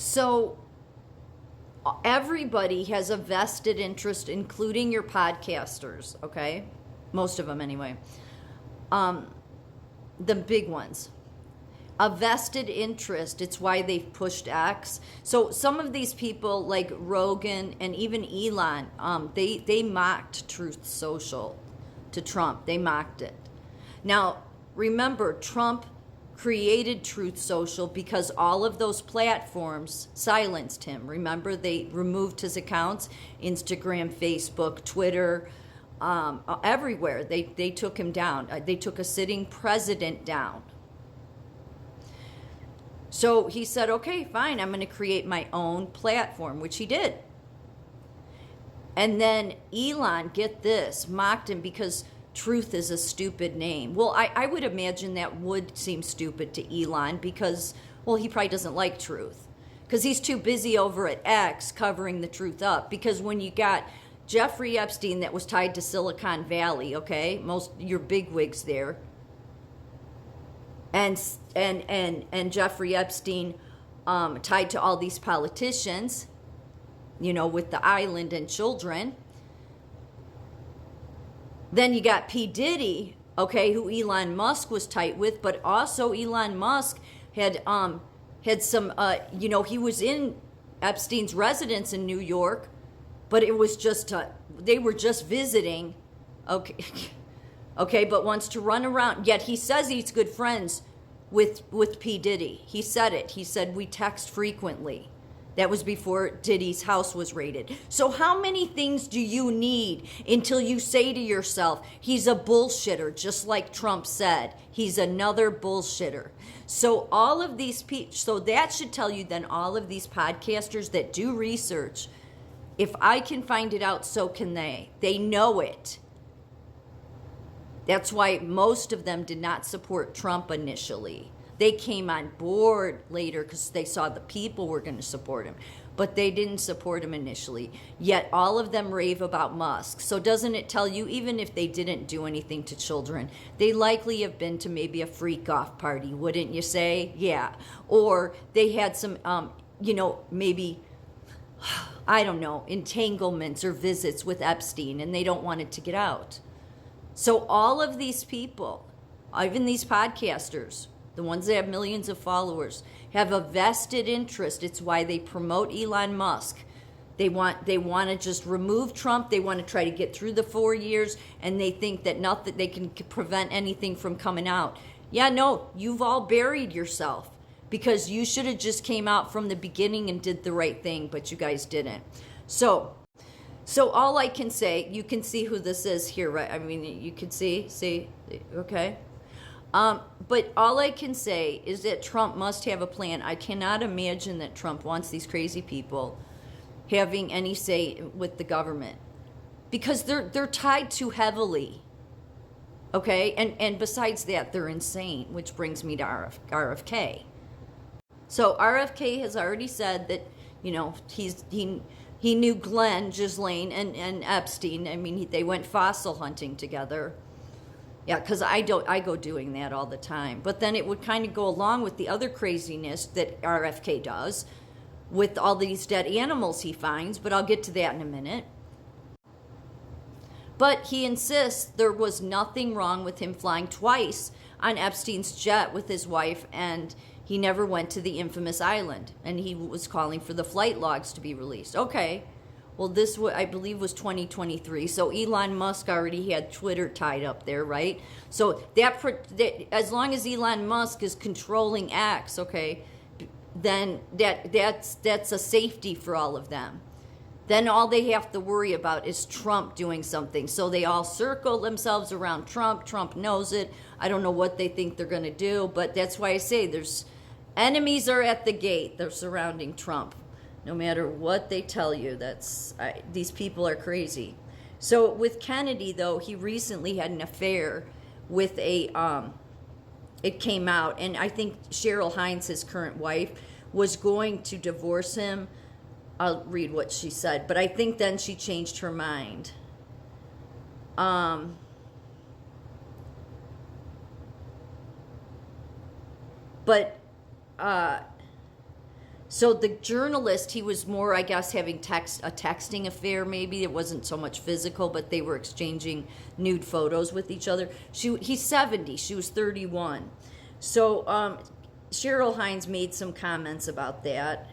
So everybody has a vested interest, including your podcasters, okay? Most of them anyway. The big ones. A vested interest. It's why they've pushed X. So some of these people like Rogan and even Elon, they mocked Truth Social to Trump. They mocked it. Now, remember, Trump created Truth Social because all of those platforms silenced him. Remember, they removed his accounts, Instagram, Facebook, Twitter, everywhere. They took him down. They took a sitting president down. So he said, okay, fine, I'm going to create my own platform, which he did. And then Elon, get this, mocked him because Truth is a stupid name. Well, I would imagine that would seem stupid to Elon because, well, he probably doesn't like Truth because he's too busy over at X covering the truth up. Because when you got Jeffrey Epstein that was tied to Silicon Valley, okay, most your bigwigs there, and Jeffrey Epstein tied to all these politicians, you know, with the island and children. Then you got P. Diddy, okay, who Elon Musk was tight with, but also Elon Musk had some, you know, he was in Epstein's residence in New York, but it was just, they were just visiting, okay, okay, but wants to run around. Yet he says he's good friends with P. Diddy. He said it. He said we text frequently. That was before Diddy's house was raided. So how many things do you need until you say to yourself, he's a bullshitter, just like Trump said. He's another bullshitter. So all of these people, so that should tell you then all of these podcasters that do research, if I can find it out, so can they. They know it. That's why most of them did not support Trump initially. They came on board later because they saw the people were going to support him. But they didn't support him initially. Yet all of them rave about Musk. So doesn't it tell you, even if they didn't do anything to children, they likely have been to maybe a freak-off party, wouldn't you say? Yeah. Or they had some, you know, maybe, I don't know, entanglements or visits with Epstein, and they don't want it to get out. So all of these people, even these podcasters, the ones that have millions of followers, have a vested interest. It's why they promote Elon Musk. They want to just remove Trump. They want to try to get through the 4 years, and they think that nothing they can prevent anything from coming out. Yeah, no, you've all buried yourself because you should have just came out from the beginning and did the right thing, but you guys didn't. So all I can say, you can see who this is here, right? I mean, you can see, okay? But all I can say is that Trump must have a plan. I cannot imagine that Trump wants these crazy people having any say with the government because they're tied too heavily. Okay, and besides that, they're insane, which brings me to RFK. So RFK has already said that, you know, he knew Ghislaine and Epstein. I mean, they went fossil hunting together. Yeah, because I go doing that all the time. But then it would kind of go along with the other craziness that RFK does with all these dead animals he finds, but I'll get to that in a minute. But he insists there was nothing wrong with him flying twice on Epstein's jet with his wife, and he never went to the infamous island, and he was calling for the flight logs to be released. Okay. Well, this, I believe, was 2023. So Elon Musk already had Twitter tied up there, right? So that as long as Elon Musk is controlling X, okay, then that's a safety for all of them. Then all they have to worry about is Trump doing something. So they all circle themselves around Trump. Trump knows it. I don't know what they think they're going to do, but that's why I say there's enemies are at the gate. They're surrounding Trump. No matter what they tell you, these people are crazy. So with Kennedy, though, he recently had an affair with it came out, and I think Cheryl Hines, his current wife, was going to divorce him. I'll read what she said, but I think then she changed her mind. So the journalist, he was more, I guess, having a texting affair. Maybe it wasn't so much physical, but they were exchanging nude photos with each other. He's 70. She was 31. So Cheryl Hines made some comments about that.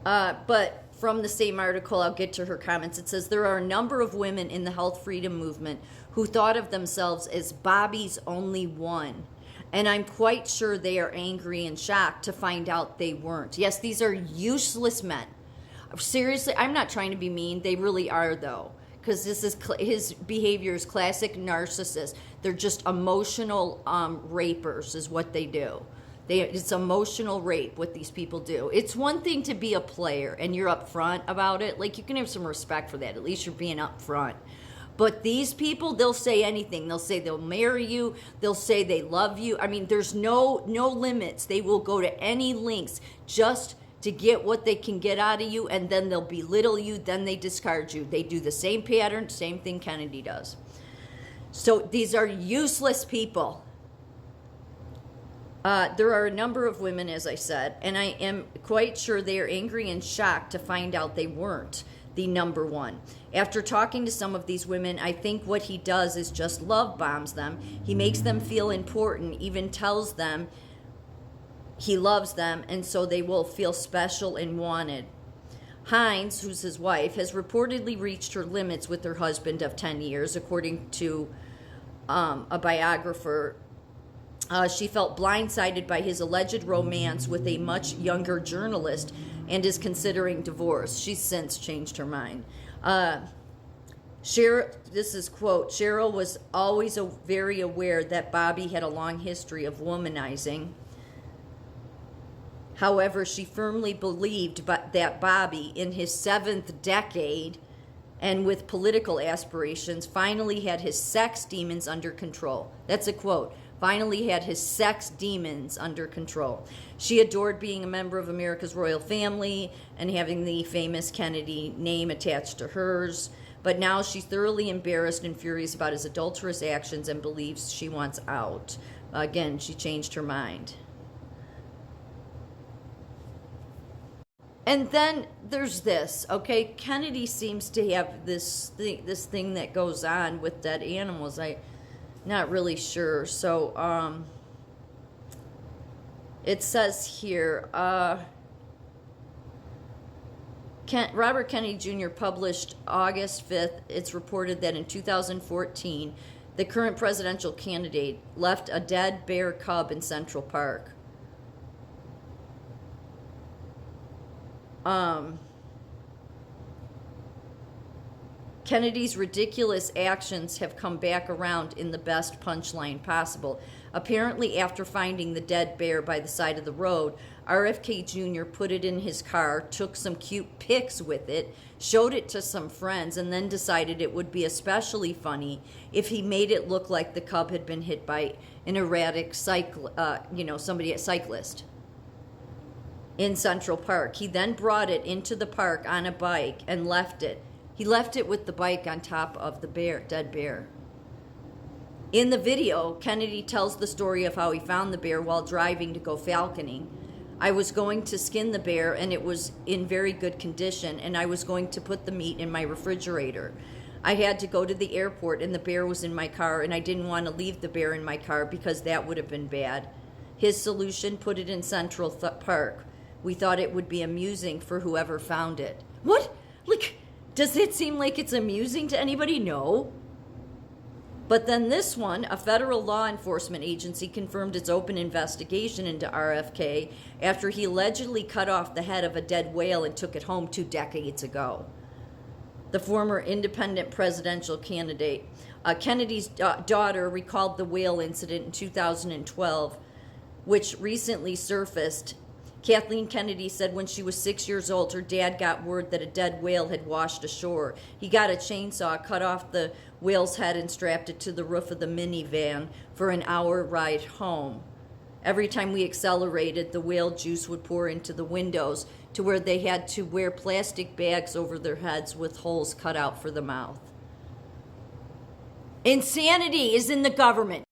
But from the same article, I'll get to her comments. It says, there are a number of women in the health freedom movement who thought of themselves as Bobby's only one. And I'm quite sure they are angry and shocked to find out they weren't. Yes, these are useless men. Seriously, I'm not trying to be mean. They really are, though. Because his behavior is classic narcissist. They're just emotional rapers is what they do. It's emotional rape what these people do. It's one thing to be a player and you're upfront about it. Like, you can have some respect for that. At least you're being upfront. But these people, they'll say anything. They'll say they'll marry you. They'll say they love you. I mean, there's no limits. They will go to any lengths just to get what they can get out of you, and then they'll belittle you, then they discard you. They do the same pattern, same thing Kennedy does. So these are useless people. There are a number of women, as I said, and I am quite sure they are angry and shocked to find out they weren't the number one. After talking to some of these women, I think what he does is just love bombs them. He makes them feel important, even tells them he loves them, and so they will feel special and wanted. Hines, who's his wife, has reportedly reached her limits with her husband of 10 years, according to a biographer. She felt blindsided by his alleged romance with a much younger journalist and is considering divorce. She's since changed her mind. This is quote, Cheryl was always very aware that Bobby had a long history of womanizing. However, she firmly believed that Bobby, in his 7th decade and with political aspirations, finally had his sex demons under control. That's a quote. Finally had his sex demons under control. She adored being a member of America's royal family and having the famous Kennedy name attached to hers. But now she's thoroughly embarrassed and furious about his adulterous actions and believes she wants out. Again, she changed her mind. And then there's this, okay? Kennedy seems to have this thing that goes on with dead animals. I'm not really sure. So, it says here, Robert Kennedy Jr. published August 5th. It's reported that in 2014, the current presidential candidate left a dead bear cub in Central Park. Kennedy's ridiculous actions have come back around in the best punchline possible. Apparently, after finding the dead bear by the side of the road, RFK Jr. put it in his car, took some cute pics with it, showed it to some friends, and then decided it would be especially funny if he made it look like the cub had been hit by an erratic cyclist in Central Park. He then brought it into the park on a bike and left it. He left it with the bike on top of the dead bear. In the video, Kennedy tells the story of how he found the bear while driving to go falconing. I was going to skin the bear and it was in very good condition, and I was going to put the meat in my refrigerator. I had to go to the airport and the bear was in my car, and I didn't want to leave the bear in my car because that would have been bad. His solution, put it in Central Park. We thought it would be amusing for whoever found it. What? Like, does it seem like it's amusing to anybody? No. But then this one, a federal law enforcement agency confirmed its open investigation into RFK after he allegedly cut off the head of a dead whale and took it home 2 decades ago. The former independent presidential candidate, Kennedy's daughter, recalled the whale incident in 2012, which recently surfaced. Kathleen Kennedy said when she was 6 years old, her dad got word that a dead whale had washed ashore. He got a chainsaw, cut off the whale's head, and strapped it to the roof of the minivan for an hour ride home. Every time we accelerated, the whale juice would pour into the windows to where they had to wear plastic bags over their heads with holes cut out for the mouth. Insanity is in the government.